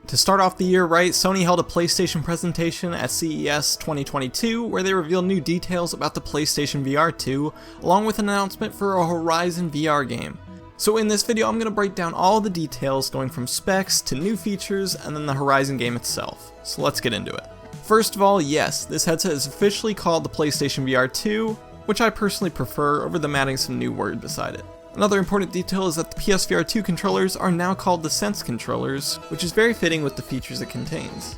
To start off the year right, Sony held a PlayStation presentation at CES 2022 where they revealed new details about the PlayStation VR2, along with an announcement for a Horizon VR game. So in this video I'm going to break down all the details going from specs to new features and then the Horizon game itself. So let's get into it. First of all, yes, this headset is officially called the PlayStation VR2, which I personally prefer over them adding some new word beside it. Another important detail is that the PSVR2 controllers are now called the Sense controllers, which is very fitting with the features it contains.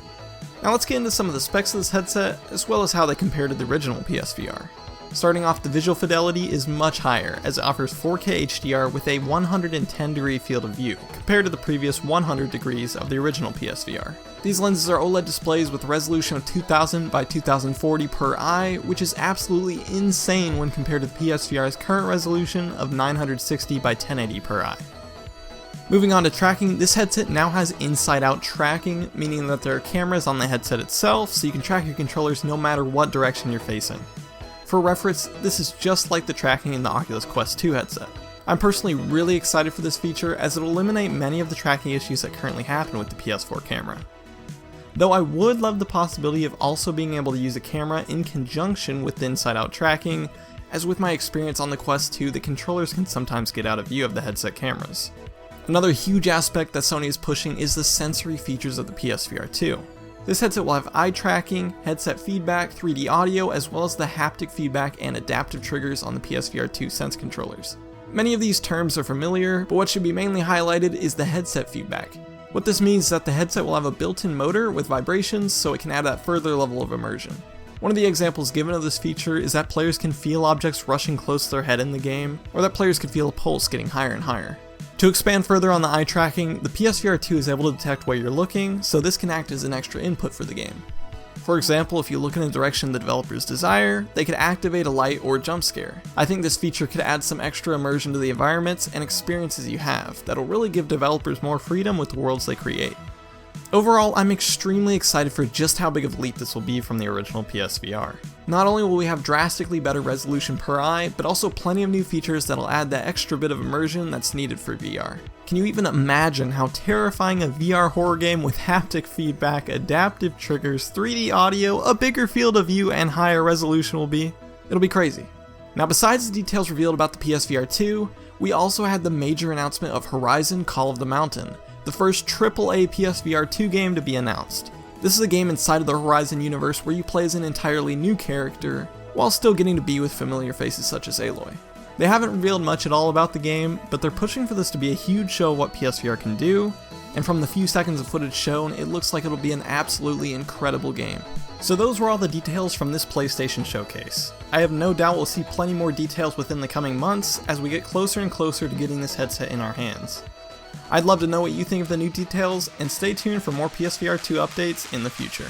Now let's get into some of the specs of this headset, as well as how they compare to the original PSVR. Starting off, the visual fidelity is much higher, as it offers 4K HDR with a 110 degree field of view, compared to the previous 100 degrees of the original PSVR. These lenses are OLED displays with a resolution of 2000 by 2040 per eye, which is absolutely insane when compared to the PSVR's current resolution of 960 by 1080 per eye. Moving on to tracking, this headset now has inside-out tracking, meaning that there are cameras on the headset itself, so you can track your controllers no matter what direction you're facing. For reference, this is just like the tracking in the Oculus Quest 2 headset. I'm personally really excited for this feature as it will eliminate many of the tracking issues that currently happen with the PS4 camera. Though I would love the possibility of also being able to use a camera in conjunction with the inside-out tracking, as with my experience on the Quest 2, the controllers can sometimes get out of view of the headset cameras. Another huge aspect that Sony is pushing is the sensory features of the PSVR 2. This headset will have eye tracking, headset feedback, 3D audio, as well as the haptic feedback and adaptive triggers on the PSVR 2 Sense controllers. Many of these terms are familiar, but what should be mainly highlighted is the headset feedback. What this means is that the headset will have a built-in motor with vibrations, so it can add that further level of immersion. One of the examples given of this feature is that players can feel objects rushing close to their head in the game, or that players can feel a pulse getting higher and higher. To expand further on the eye tracking, the PSVR 2 is able to detect where you're looking, so this can act as an extra input for the game. For example, if you look in a direction the developers desire, they could activate a light or jump scare. I think this feature could add some extra immersion to the environments and experiences you have that'll really give developers more freedom with the worlds they create. Overall, I'm extremely excited for just how big of a leap this will be from the original PSVR. Not only will we have drastically better resolution per eye, but also plenty of new features that'll add that extra bit of immersion that's needed for VR. Can you even imagine how terrifying a VR horror game with haptic feedback, adaptive triggers, 3D audio, a bigger field of view, and higher resolution will be? It'll be crazy. Now, besides the details revealed about the PSVR 2, we also had the major announcement of Horizon Call of the Mountain, the first AAA PSVR 2 game to be announced. This is a game inside of the Horizon universe where you play as an entirely new character, while still getting to be with familiar faces such as Aloy. They haven't revealed much at all about the game, but they're pushing for this to be a huge show of what PSVR can do, and from the few seconds of footage shown, it looks like it'll be an absolutely incredible game. So those were all the details from this PlayStation showcase. I have no doubt we'll see plenty more details within the coming months as we get closer and closer to getting this headset in our hands. I'd love to know what you think of the new details, and stay tuned for more PSVR 2 updates in the future.